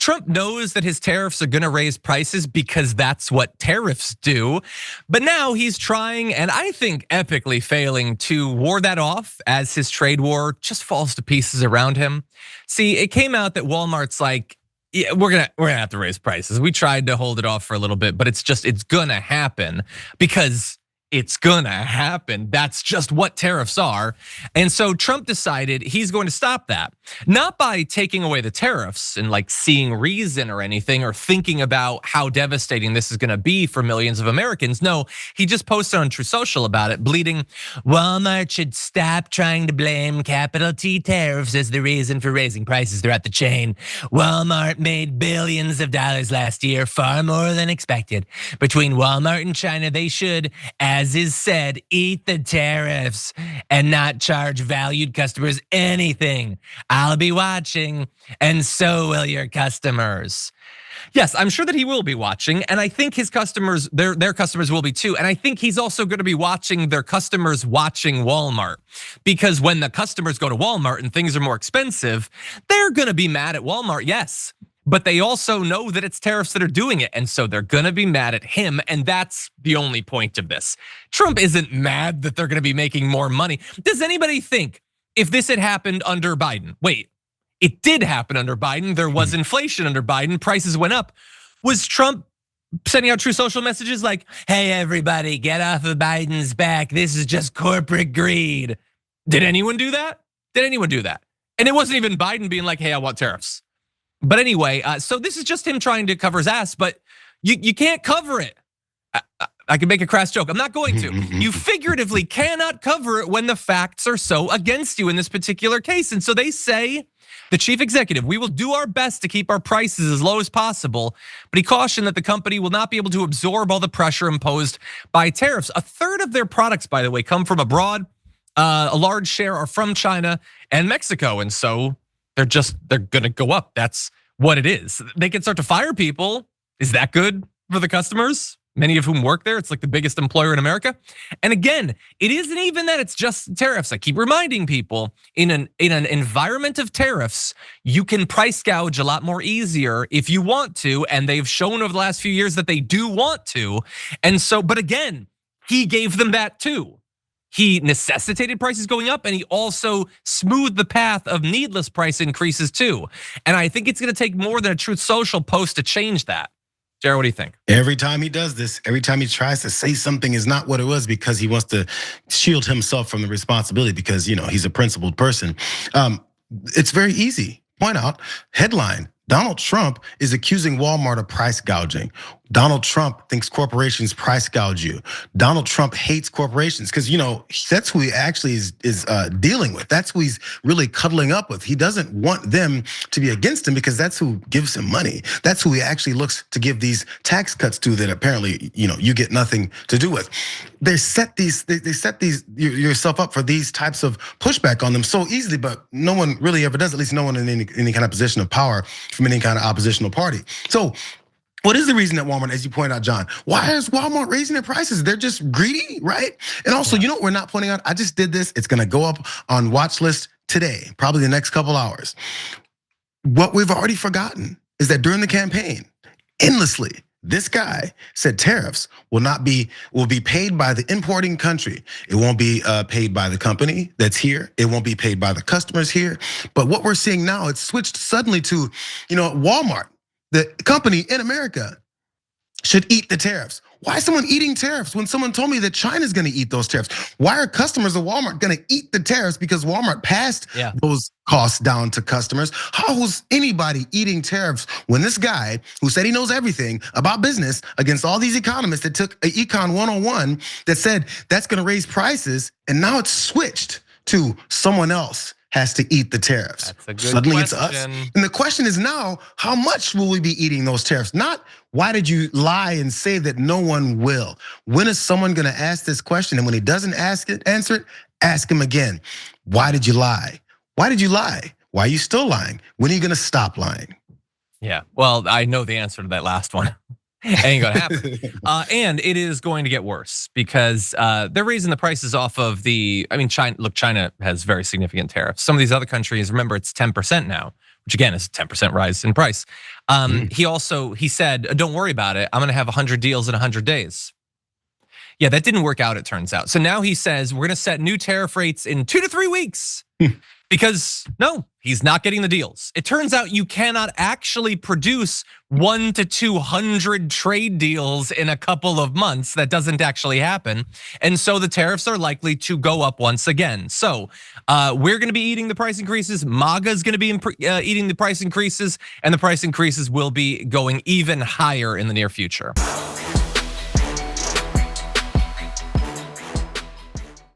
Trump knows that his tariffs are gonna raise prices because that's what tariffs do. But now he's trying, and I think epically failing, to ward that off as his trade war just falls to pieces around him. See, it came out that Walmart's like, yeah, we're gonna have to raise prices. We tried to hold it off for a little bit, but it's gonna happen because it's gonna happen. That's just what tariffs are. And so Trump decided he's going to stop that. Not by taking away the tariffs and like seeing reason or anything or thinking about how devastating this is gonna be for millions of Americans. No, he just posted on True Social about it, bleeding, Walmart should stop trying to blame capital T tariffs as the reason for raising prices throughout the chain. Walmart made billions of dollars last year, far more than expected. Between Walmart and China, they should, as is said, eat the tariffs and not charge valued customers anything. I'll be watching, and so will your customers. Yes, I'm sure that he will be watching, and I think his customers, their customers will be too. And I think he's also gonna be watching their customers watching Walmart. Because when the customers go to Walmart and things are more expensive, they're gonna be mad at Walmart, yes. But they also know that it's tariffs that are doing it. And so they're gonna be mad at him. And that's the only point of this. Trump isn't mad that they're gonna be making more money. Does anybody think if this had happened under Biden? Wait, it did happen under Biden. There was inflation under Biden, prices went up. Was Trump sending out True Social messages like, hey, everybody, get off of Biden's back. This is just corporate greed. Did anyone do that? Did anyone do that? And it wasn't even Biden being like, hey, I want tariffs. But anyway, so this is just him trying to cover his ass, but you can't cover it. I can make a crass joke, I'm not going to. You figuratively cannot cover it when the facts are so against you in this particular case. And so they say, the chief executive, we will do our best to keep our prices as low as possible, but he cautioned that the company will not be able to absorb all the pressure imposed by tariffs. A third of their products, by the way, come from abroad. A large share are from China and Mexico. And so they're gonna go up. That's what it is. They can start to fire people. Is that good for the customers? Many of whom work there. It's like the biggest employer in America. And again, it isn't even that it's just tariffs. I keep reminding people, in an environment of tariffs, you can price gouge a lot more easier if you want to. And they've shown over the last few years that they do want to. And so, but again, he gave them that too. He necessitated prices going up, and he also smoothed the path of needless price increases too. And I think it's gonna take more than a Truth Social post to change that. Jared, what do you think? Every time he does this, every time he tries to say something is not what it was because he wants to shield himself from the responsibility because he's a principled person. It's very easy. Point out, headline, Donald Trump is accusing Walmart of price gouging. Donald Trump thinks corporations price gouge you. Donald Trump hates corporations because that's who he actually is dealing with. That's who he's really cuddling up with. He doesn't want them to be against him because that's who gives him money. That's who he actually looks to give these tax cuts to that apparently you get nothing to do with. They set yourself up for these types of pushback on them so easily, but no one really ever does. At least no one in any kind of position of power from any kind of oppositional party. So what is the reason that Walmart, as you point out, John, why is Walmart raising their prices? They're just greedy, right? And also, you know what we're not pointing out? I just did this. It's gonna go up on watch list today, probably the next couple hours. What we've already forgotten is that during the campaign, endlessly, this guy said tariffs will be paid by the importing country. It won't be paid by the company that's here. It won't be paid by the customers here. But what we're seeing now, it's switched suddenly to, Walmart, the company in America, should eat the tariffs. Why is someone eating tariffs when someone told me that China's gonna eat those tariffs? Why are customers of Walmart gonna eat the tariffs because Walmart passed those costs down to customers? How is anybody eating tariffs when this guy who said he knows everything about business against all these economists that took an Econ 101 that said that's gonna raise prices, and now it's switched to someone else has to eat the tariffs. That's a good Suddenly question. It's us. And the question is now, how much will we be eating those tariffs? Not why did you lie and say that no one will? When is someone gonna ask this question? And when he doesn't answer it, ask him again. Why did you lie? Why did you lie? Why are you still lying? When are you gonna stop lying? Yeah, well, I know the answer to that last one. Ain't gonna happen. And it is going to get worse because they're raising the prices off of China. Look, China has very significant tariffs. Some of these other countries, remember, it's 10% now, which again is a 10% rise in price. He said, don't worry about it. I'm gonna have 100 deals in 100 days. Yeah, that didn't work out, it turns out. So now he says we're gonna set new tariff rates in 2 to 3 weeks. Because no, he's not getting the deals. It turns out you cannot actually produce 1 to 200 trade deals in a couple of months. That doesn't actually happen. And so the tariffs are likely to go up once again. So we're gonna be eating the price increases. MAGA is gonna be eating the price increases, and the price increases will be going even higher in the near future.